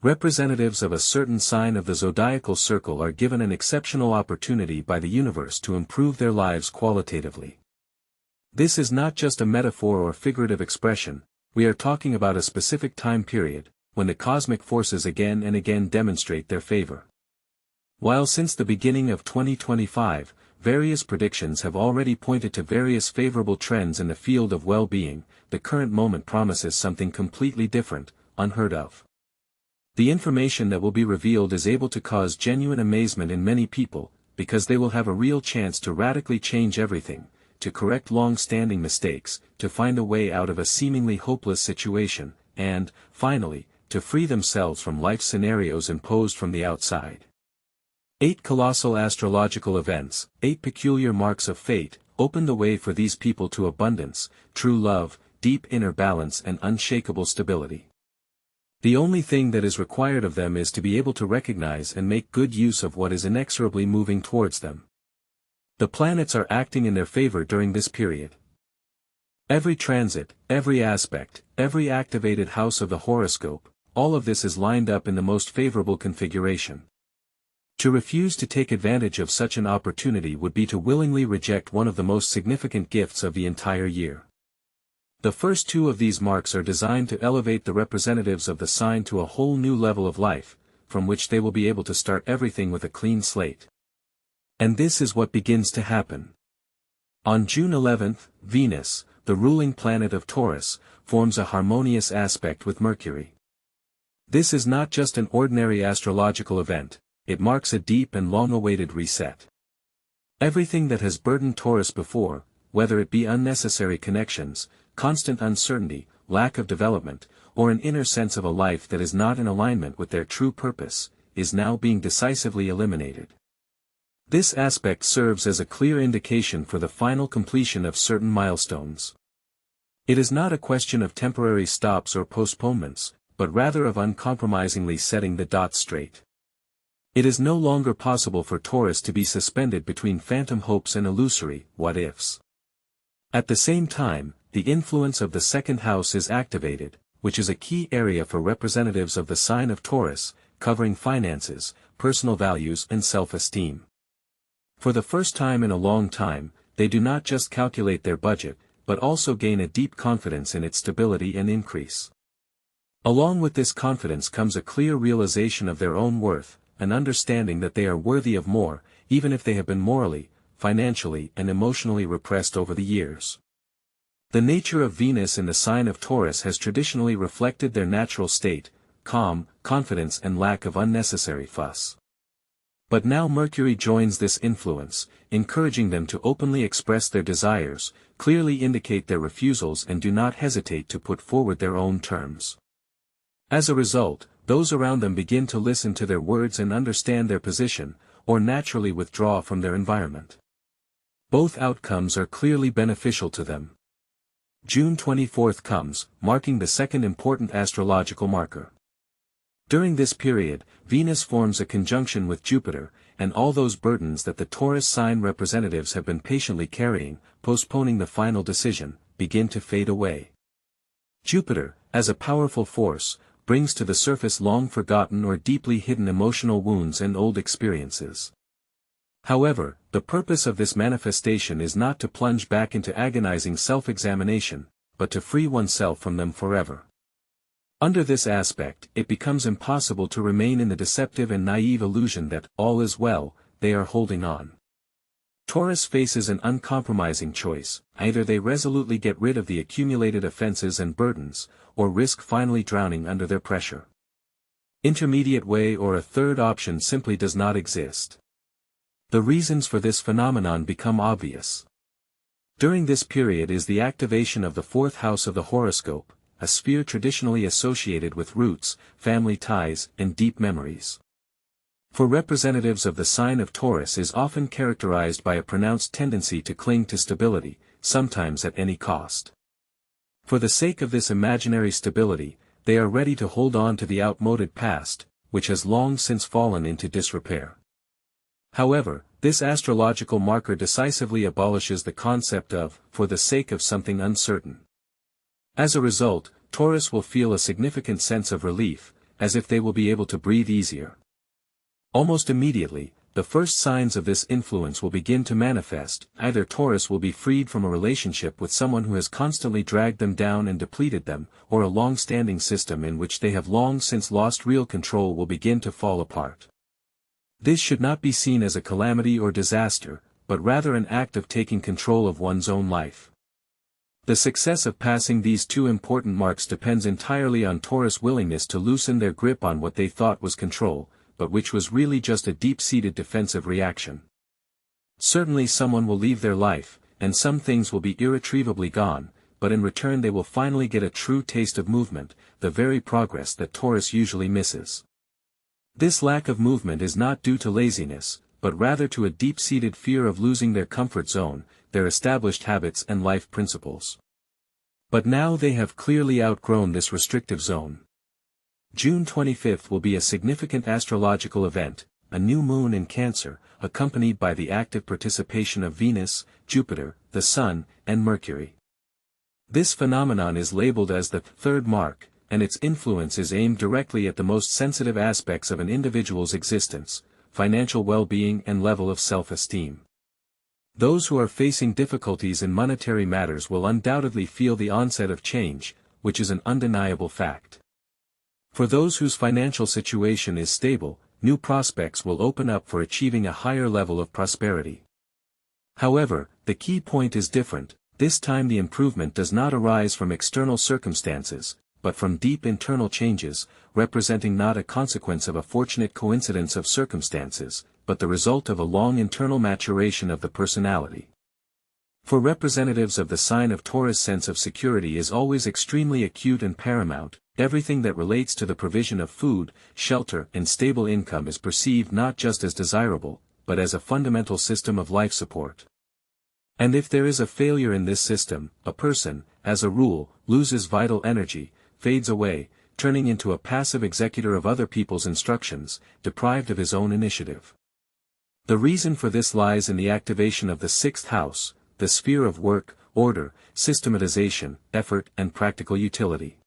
Representatives of a certain sign of the zodiacal circle are given an exceptional opportunity by the universe to improve their lives qualitatively. This is not just a metaphor or figurative expression, we are talking about a specific time period, when the cosmic forces again and again demonstrate their favor. While since the beginning of 2025, various predictions have already pointed to various favorable trends in the field of well-being, the current moment promises something completely different, unheard of. The information that will be revealed is able to cause genuine amazement in many people, because they will have a real chance to radically change everything, to correct long-standing mistakes, to find a way out of a seemingly hopeless situation, and, finally, to free themselves from life scenarios imposed from the outside. 8 colossal astrological events, 8 peculiar marks of fate, open the way for these people to abundance, true love, deep inner balance and unshakable stability. The only thing that is required of them is to be able to recognize and make good use of what is inexorably moving towards them. The planets are acting in their favor during this period. Every transit, every aspect, every activated house of the horoscope, all of this is lined up in the most favorable configuration. To refuse to take advantage of such an opportunity would be to willingly reject one of the most significant gifts of the entire year. The first 2 of these marks are designed to elevate the representatives of the sign to a whole new level of life, from which they will be able to start everything with a clean slate. And this is what begins to happen. On June 11th, Venus, the ruling planet of Taurus, forms a harmonious aspect with Mercury. This is not just an ordinary astrological event, it marks a deep and long-awaited reset. Everything that has burdened Taurus before, whether it be unnecessary connections, constant uncertainty, lack of development, or an inner sense of a life that is not in alignment with their true purpose, is now being decisively eliminated. This aspect serves as a clear indication for the final completion of certain milestones. It is not a question of temporary stops or postponements, but rather of uncompromisingly setting the dots straight. It is no longer possible for Taurus to be suspended between phantom hopes and illusory what-ifs. At the same time, the influence of the second house is activated, which is a key area for representatives of the sign of Taurus, covering finances, personal values and self-esteem. For the first time in a long time, they do not just calculate their budget, but also gain a deep confidence in its stability and increase. Along with this confidence comes a clear realization of their own worth, an understanding that they are worthy of more, even if they have been morally, financially and emotionally repressed over the years. The nature of Venus in the sign of Taurus has traditionally reflected their natural state, calm, confidence and lack of unnecessary fuss. But now Mercury joins this influence, encouraging them to openly express their desires, clearly indicate their refusals and do not hesitate to put forward their own terms. As a result, those around them begin to listen to their words and understand their position, or naturally withdraw from their environment. Both outcomes are clearly beneficial to them. June 24th comes, marking the second important astrological marker. During this period, Venus forms a conjunction with Jupiter, and all those burdens that the Taurus sign representatives have been patiently carrying, postponing the final decision, begin to fade away. Jupiter, as a powerful force, brings to the surface long-forgotten or deeply hidden emotional wounds and old experiences. However, the purpose of this manifestation is not to plunge back into agonizing self-examination, but to free oneself from them forever. Under this aspect, it becomes impossible to remain in the deceptive and naive illusion that, all is well, they are holding on. Taurus faces an uncompromising choice: either they resolutely get rid of the accumulated offenses and burdens, or risk finally drowning under their pressure. Intermediate way or a third option simply does not exist. The reasons for this phenomenon become obvious. During this period is the activation of the fourth house of the horoscope, a sphere traditionally associated with roots, family ties, and deep memories. For representatives of the sign of Taurus is often characterized by a pronounced tendency to cling to stability, sometimes at any cost. For the sake of this imaginary stability, they are ready to hold on to the outmoded past, which has long since fallen into disrepair. However, this astrological marker decisively abolishes the concept of, for the sake of something uncertain. As a result, Taurus will feel a significant sense of relief, as if they will be able to breathe easier. Almost immediately, the first signs of this influence will begin to manifest. Either Taurus will be freed from a relationship with someone who has constantly dragged them down and depleted them, or a long-standing system in which they have long since lost real control will begin to fall apart. This should not be seen as a calamity or disaster, but rather an act of taking control of one's own life. The success of passing these two important marks depends entirely on Taurus' willingness to loosen their grip on what they thought was control, but which was really just a deep-seated defensive reaction. Certainly someone will leave their life, and some things will be irretrievably gone, but in return they will finally get a true taste of movement, the very progress that Taurus usually misses. This lack of movement is not due to laziness, but rather to a deep-seated fear of losing their comfort zone, their established habits and life principles. But now they have clearly outgrown this restrictive zone. June 25 will be a significant astrological event, a new moon in Cancer, accompanied by the active participation of Venus, Jupiter, the Sun, and Mercury. This phenomenon is labeled as the third mark, and its influence is aimed directly at the most sensitive aspects of an individual's existence, financial well-being and level of self-esteem. Those who are facing difficulties in monetary matters will undoubtedly feel the onset of change, which is an undeniable fact. For those whose financial situation is stable, new prospects will open up for achieving a higher level of prosperity. However, the key point is different. This time the improvement does not arise from external circumstances, but from deep internal changes, representing not a consequence of a fortunate coincidence of circumstances, but the result of a long internal maturation of the personality. For representatives of the sign of Taurus, sense of security is always extremely acute and paramount. Everything that relates to the provision of food, shelter, and stable income is perceived not just as desirable, but as a fundamental system of life support. And if there is a failure in this system, a person, as a rule, loses vital energy, fades away, turning into a passive executor of other people's instructions, deprived of his own initiative. The reason for this lies in the activation of the sixth house, the sphere of work, order, systematization, effort, and practical utility.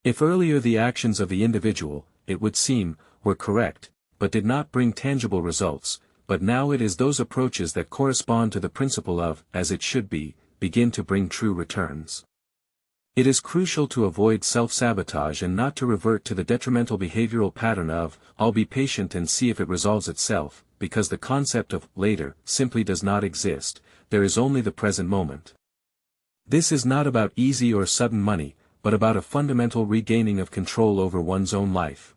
If earlier the actions of the individual, it would seem, were correct, but did not bring tangible results, but now it is those approaches that correspond to the principle of, as it should be, begin to bring true returns. It is crucial to avoid self-sabotage and not to revert to the detrimental behavioral pattern of, I'll be patient and see if it resolves itself, because the concept of later simply does not exist. There is only the present moment. This is not about easy or sudden money, but about a fundamental regaining of control over one's own life.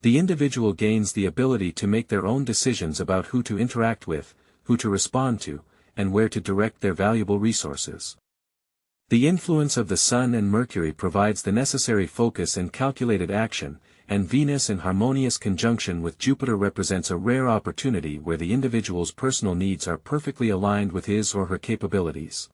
The individual gains the ability to make their own decisions about who to interact with, who to respond to, and where to direct their valuable resources. The influence of the Sun and Mercury provides the necessary focus and calculated action, and Venus in harmonious conjunction with Jupiter represents a rare opportunity where the individual's personal needs are perfectly aligned with his or her capabilities.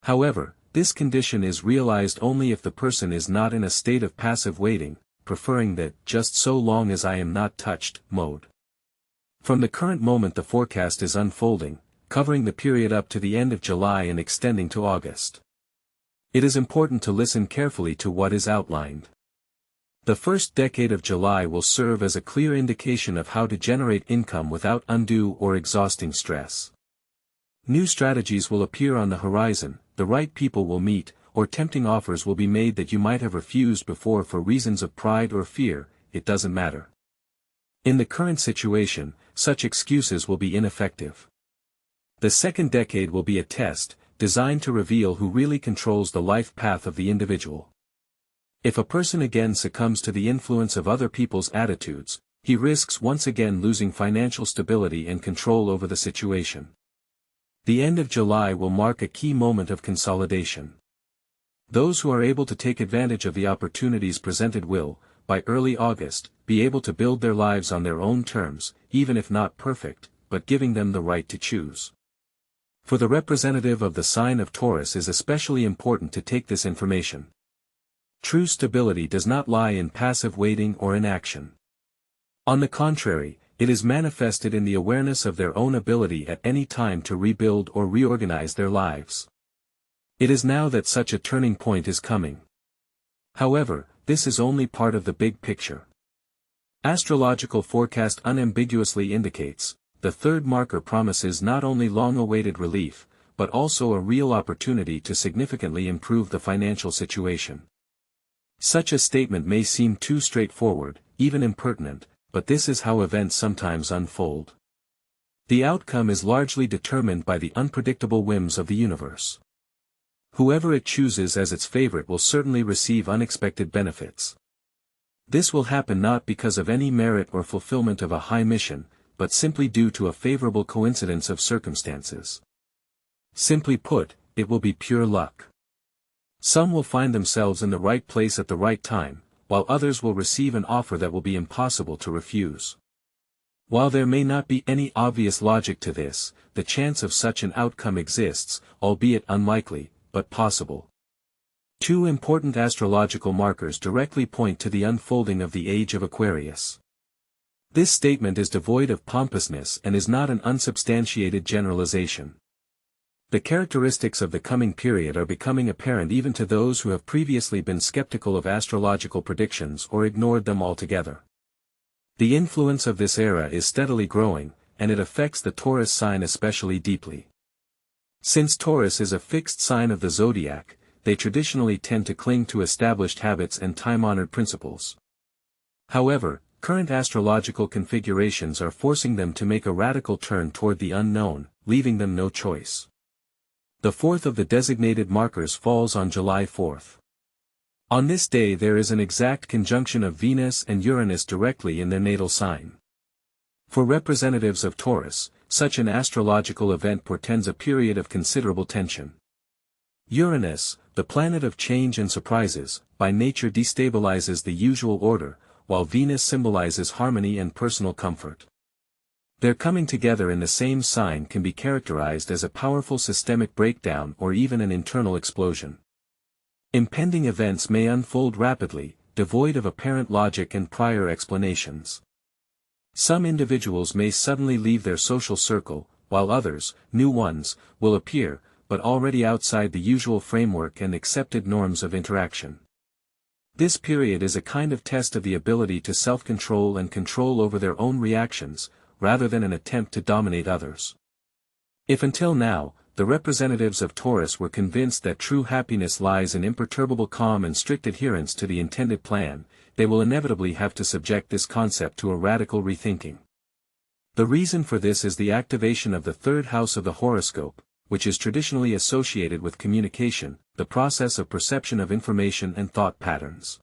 However, this condition is realized only if the person is not in a state of passive waiting, preferring that just so long as I am not touched mode. From the current moment the forecast is unfolding, covering the period up to the end of July and extending to August. It is important to listen carefully to what is outlined. The first decade of July will serve as a clear indication of how to generate income without undue or exhausting stress. New strategies will appear on the horizon, the right people will meet, or tempting offers will be made that you might have refused before for reasons of pride or fear, it doesn't matter. In the current situation, such excuses will be ineffective. The second decade will be a test, designed to reveal who really controls the life path of the individual. If a person again succumbs to the influence of other people's attitudes, he risks once again losing financial stability and control over the situation. The end of July will mark a key moment of consolidation. Those who are able to take advantage of the opportunities presented will, by early August, be able to build their lives on their own terms, even if not perfect, but giving them the right to choose. For the representative of the sign of Taurus is especially important to take this information. True stability does not lie in passive waiting or inaction. On the contrary, it is manifested in the awareness of their own ability at any time to rebuild or reorganize their lives. It is now that such a turning point is coming. However, this is only part of the big picture. Astrological forecast unambiguously indicates, the third marker promises not only long-awaited relief, but also a real opportunity to significantly improve the financial situation. Such a statement may seem too straightforward, even impertinent, but this is how events sometimes unfold. The outcome is largely determined by the unpredictable whims of the universe. Whoever it chooses as its favorite will certainly receive unexpected benefits. This will happen not because of any merit or fulfillment of a high mission, but simply due to a favorable coincidence of circumstances. Simply put, it will be pure luck. Some will find themselves in the right place at the right time, while others will receive an offer that will be impossible to refuse. While there may not be any obvious logic to this, the chance of such an outcome exists, albeit unlikely, but possible. Two important astrological markers directly point to the unfolding of the age of Aquarius. This statement is devoid of pompousness and is not an unsubstantiated generalization. The characteristics of the coming period are becoming apparent even to those who have previously been skeptical of astrological predictions or ignored them altogether. The influence of this era is steadily growing, and it affects the Taurus sign especially deeply. Since Taurus is a fixed sign of the zodiac, they traditionally tend to cling to established habits and time-honored principles. However, current astrological configurations are forcing them to make a radical turn toward the unknown, leaving them no choice. The fourth of the designated markers falls on July 4th. On this day there is an exact conjunction of Venus and Uranus directly in their natal sign. For representatives of Taurus, such an astrological event portends a period of considerable tension. Uranus, the planet of change and surprises, by nature destabilizes the usual order, while Venus symbolizes harmony and personal comfort. Their coming together in the same sign can be characterized as a powerful systemic breakdown or even an internal explosion. Impending events may unfold rapidly, devoid of apparent logic and prior explanations. Some individuals may suddenly leave their social circle, while others, new ones, will appear, but already outside the usual framework and accepted norms of interaction. This period is a kind of test of the ability to self-control and control over their own reactions, rather than an attempt to dominate others. If until now, the representatives of Taurus were convinced that true happiness lies in imperturbable calm and strict adherence to the intended plan, they will inevitably have to subject this concept to a radical rethinking. The reason for this is the activation of the third house of the horoscope, which is traditionally associated with communication, the process of perception of information and thought patterns.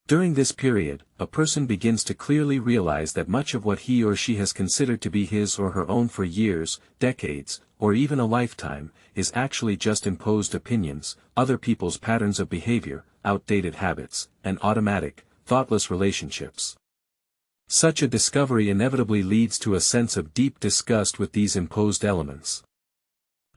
During this period, a person begins to clearly realize that much of what he or she has considered to be his or her own for years, decades, or even a lifetime, is actually just imposed opinions, other people's patterns of behavior, outdated habits, and automatic, thoughtless relationships. Such a discovery inevitably leads to a sense of deep disgust with these imposed elements.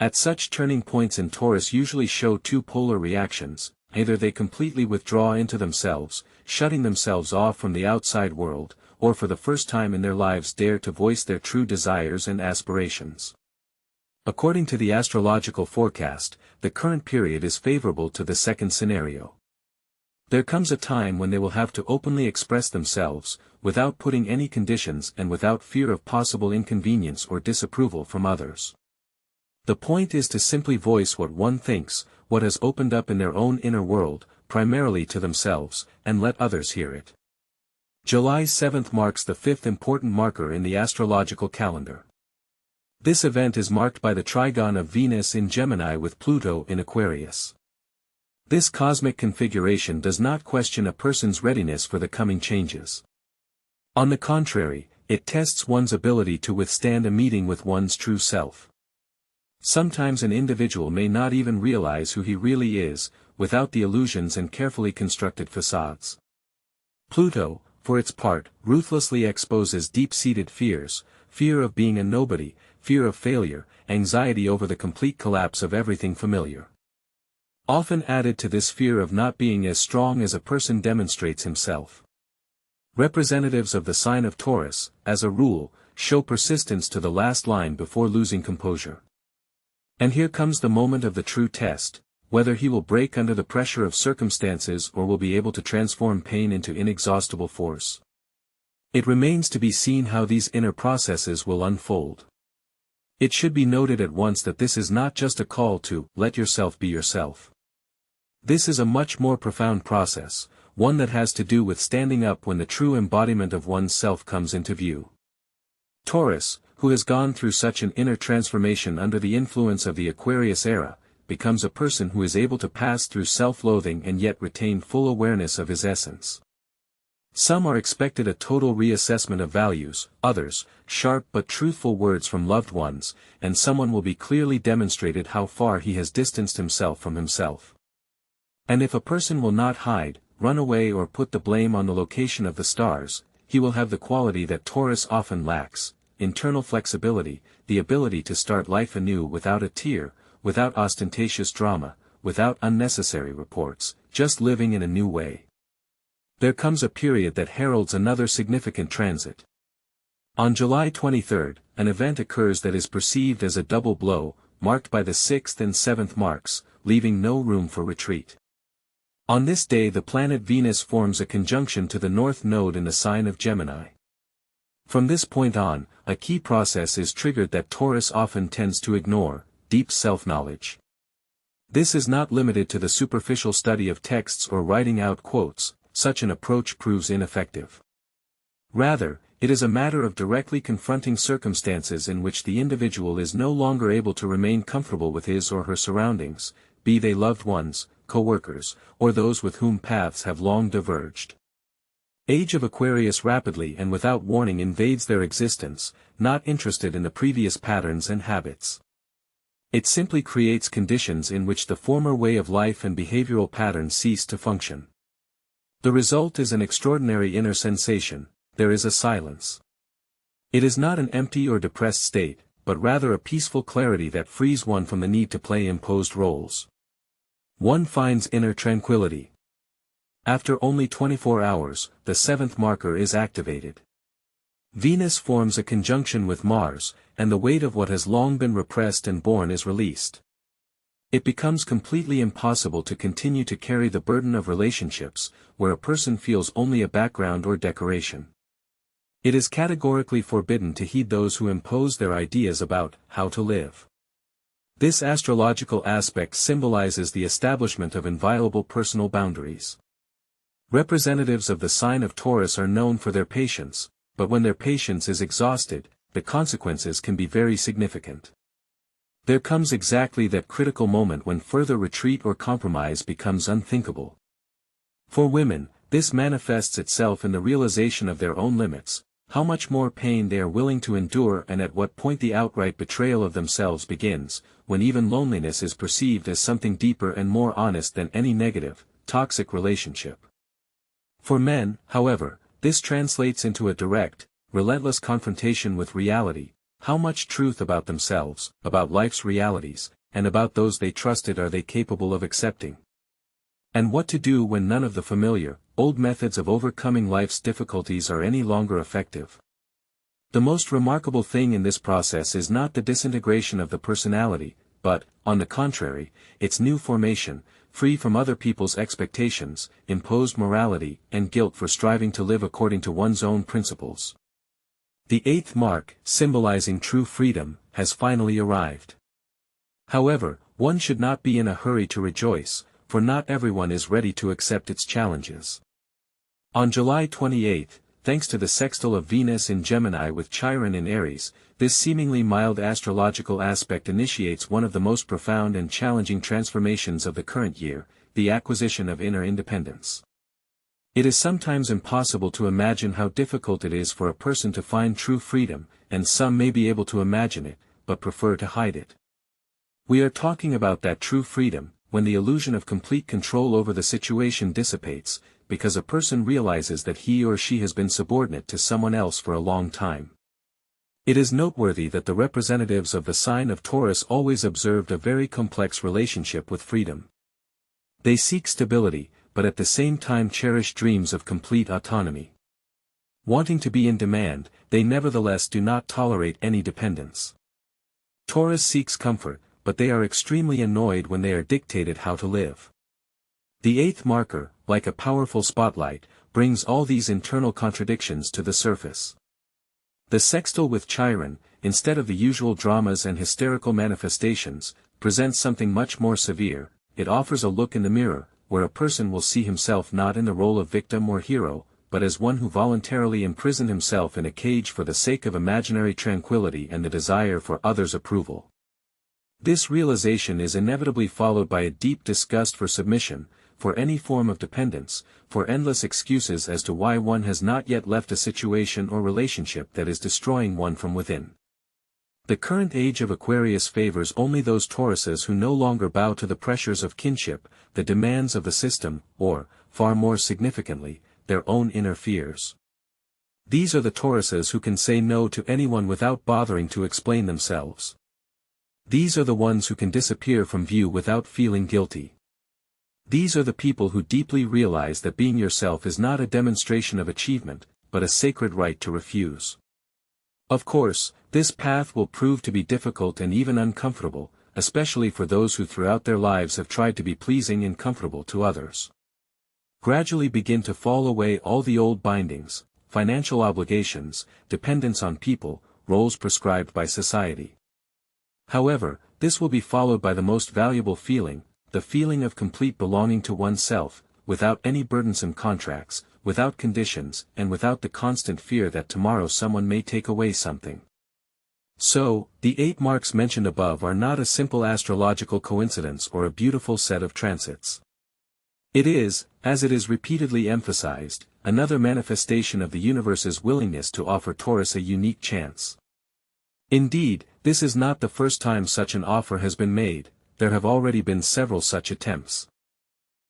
At such turning points in Taurus usually show two polar reactions: either they completely withdraw into themselves, shutting themselves off from the outside world, or for the first time in their lives dare to voice their true desires and aspirations. According to the astrological forecast, the current period is favorable to the second scenario. There comes a time when they will have to openly express themselves, without putting any conditions and without fear of possible inconvenience or disapproval from others. The point is to simply voice what one thinks, what has opened up in their own inner world, primarily to themselves, and let others hear it. July 7th marks the fifth important marker in the astrological calendar. This event is marked by the trigon of Venus in Gemini with Pluto in Aquarius. This cosmic configuration does not question a person's readiness for the coming changes. On the contrary, it tests one's ability to withstand a meeting with one's true self. Sometimes an individual may not even realize who he really is, without the illusions and carefully constructed facades. Pluto, for its part, ruthlessly exposes deep-seated fears: fear of being a nobody, fear of failure, anxiety over the complete collapse of everything familiar. Often added to this fear of not being as strong as a person demonstrates himself. Representatives of the sign of Taurus, as a rule, show persistence to the last line before losing composure. And here comes the moment of the true test: whether he will break under the pressure of circumstances or will be able to transform pain into inexhaustible force. It remains to be seen how these inner processes will unfold. It should be noted at once that this is not just a call to let yourself be yourself. This is a much more profound process, one that has to do with standing up when the true embodiment of one's self comes into view. Taurus, who has gone through such an inner transformation under the influence of the Aquarius era, becomes a person who is able to pass through self-loathing and yet retain full awareness of his essence. Some are expected a total reassessment of values, others, sharp but truthful words from loved ones, and someone will be clearly demonstrated how far he has distanced himself from himself. And if a person will not hide, run away or put the blame on the location of the stars, he will have the quality that Taurus often lacks: internal flexibility, the ability to start life anew without a tear, without ostentatious drama, without unnecessary reports, just living in a new way. There comes a period that heralds another significant transit. On July 23, an event occurs that is perceived as a double blow, marked by the 6th and 7th marks, leaving no room for retreat. On this day the planet Venus forms a conjunction to the North Node in the sign of Gemini. From this point on, a key process is triggered that Taurus often tends to ignore: deep self-knowledge. This is not limited to the superficial study of texts or writing out quotes. Such an approach proves ineffective. Rather, it is a matter of directly confronting circumstances in which the individual is no longer able to remain comfortable with his or her surroundings, be they loved ones, co-workers, or those with whom paths have long diverged. Age of Aquarius rapidly and without warning invades their existence, not interested in the previous patterns and habits. It simply creates conditions in which the former way of life and behavioral patterns cease to function. The result is an extraordinary inner sensation: there is a silence. It is not an empty or depressed state, but rather a peaceful clarity that frees one from the need to play imposed roles. One finds inner tranquility. After only 24 hours, the 7th marker is activated. Venus forms a conjunction with Mars, and the weight of what has long been repressed and borne is released. It becomes completely impossible to continue to carry the burden of relationships, where a person feels only a background or decoration. It is categorically forbidden to heed those who impose their ideas about how to live. This astrological aspect symbolizes the establishment of inviolable personal boundaries. Representatives of the sign of Taurus are known for their patience, but when their patience is exhausted, the consequences can be very significant. There comes exactly that critical moment when further retreat or compromise becomes unthinkable. For women, this manifests itself in the realization of their own limits, how much more pain they are willing to endure, and at what point the outright betrayal of themselves begins, when even loneliness is perceived as something deeper and more honest than any negative, toxic relationship. For men, however, this translates into a direct, relentless confrontation with reality: how much truth about themselves, about life's realities, and about those they trusted are they capable of accepting? And what to do when none of the familiar, old methods of overcoming life's difficulties are any longer effective? The most remarkable thing in this process is not the disintegration of the personality, but, on the contrary, its new formation, free from other people's expectations, imposed morality, and guilt for striving to live according to one's own principles. The 8th mark, symbolizing true freedom, has finally arrived. However, one should not be in a hurry to rejoice, for not everyone is ready to accept its challenges. On July 28, thanks to the sextile of Venus in Gemini with Chiron in Aries, this seemingly mild astrological aspect initiates one of the most profound and challenging transformations of the current year: the acquisition of inner independence. It is sometimes impossible to imagine how difficult it is for a person to find true freedom, and some may be able to imagine it, but prefer to hide it. We are talking about that true freedom, when the illusion of complete control over the situation dissipates, because a person realizes that he or she has been subordinate to someone else for a long time. It is noteworthy that the representatives of the sign of Taurus always observed a very complex relationship with freedom. They seek stability, but at the same time cherish dreams of complete autonomy. Wanting to be in demand, they nevertheless do not tolerate any dependence. Taurus seeks comfort, but they are extremely annoyed when they are dictated how to live. The eighth marker, like a powerful spotlight, brings all these internal contradictions to the surface. The sextile with Chiron, instead of the usual dramas and hysterical manifestations, presents something much more severe. It offers a look in the mirror, where a person will see himself not in the role of victim or hero, but as one who voluntarily imprisoned himself in a cage for the sake of imaginary tranquility and the desire for others' approval. This realization is inevitably followed by a deep disgust for submission, for any form of dependence, for endless excuses as to why one has not yet left a situation or relationship that is destroying one from within. The current age of Aquarius favors only those Tauruses who no longer bow to the pressures of kinship, the demands of the system, or, far more significantly, their own inner fears. These are the Tauruses who can say no to anyone without bothering to explain themselves. These are the ones who can disappear from view without feeling guilty. These are the people who deeply realize that being yourself is not a demonstration of achievement, but a sacred right to refuse. Of course, this path will prove to be difficult and even uncomfortable, especially for those who throughout their lives have tried to be pleasing and comfortable to others. Gradually begin to fall away all the old bindings, financial obligations, dependence on people, roles prescribed by society. However, this will be followed by the most valuable feeling, the feeling of complete belonging to oneself, without any burdensome contracts, without conditions, and without the constant fear that tomorrow someone may take away something. So, the 8 marks mentioned above are not a simple astrological coincidence or a beautiful set of transits. It is, as it is repeatedly emphasized, another manifestation of the universe's willingness to offer Taurus a unique chance. Indeed, this is not the first time such an offer has been made. There have already been several such attempts.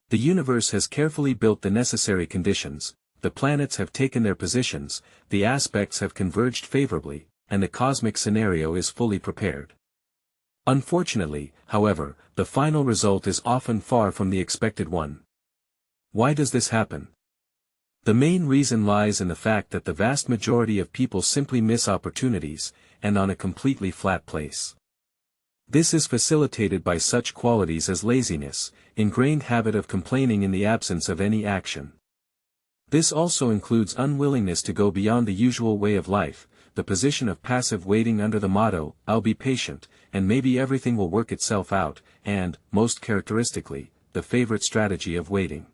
The universe has carefully built the necessary conditions, the planets have taken their positions, the aspects have converged favorably, and the cosmic scenario is fully prepared. Unfortunately, however, the final result is often far from the expected one. Why does this happen? The main reason lies in the fact that the vast majority of people simply miss opportunities, and on a completely flat place. This is facilitated by such qualities as laziness, ingrained habit of complaining in the absence of any action. This also includes unwillingness to go beyond the usual way of life, the position of passive waiting under the motto, "I'll be patient, and maybe everything will work itself out," and, most characteristically, the favorite strategy of waiting.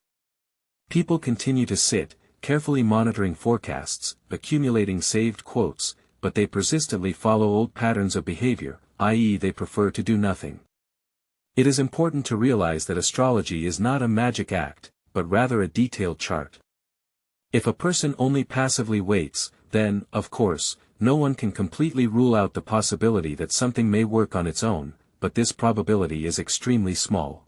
People continue to sit, carefully monitoring forecasts, accumulating saved quotes, but they persistently follow old patterns of behavior, i.e., they prefer to do nothing. It is important to realize that astrology is not a magic act, but rather a detailed chart. If a person only passively waits, then, of course, no one can completely rule out the possibility that something may work on its own, but this probability is extremely small.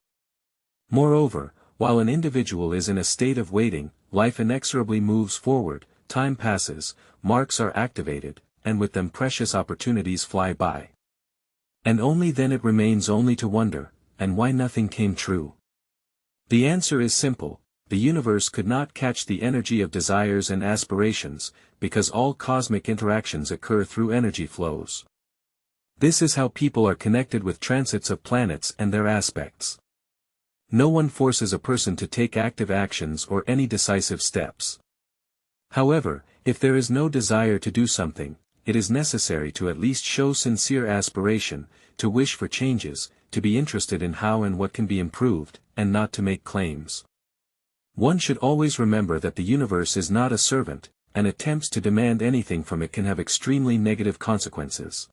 Moreover, while an individual is in a state of waiting, life inexorably moves forward, time passes, marks are activated, and with them precious opportunities fly by. And only then it remains only to wonder, and why nothing came true. The answer is simple: the universe could not catch the energy of desires and aspirations, because all cosmic interactions occur through energy flows. This is how people are connected with transits of planets and their aspects. No one forces a person to take active actions or any decisive steps. However, if there is no desire to do something, it is necessary to at least show sincere aspiration, to wish for changes, to be interested in how and what can be improved, and not to make claims. One should always remember that the universe is not a servant, and attempts to demand anything from it can have extremely negative consequences.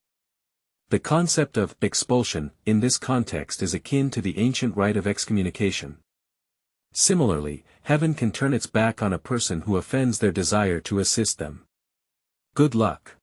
The concept of expulsion, in this context, is akin to the ancient rite of excommunication. Similarly, heaven can turn its back on a person who offends their desire to assist them. Good luck.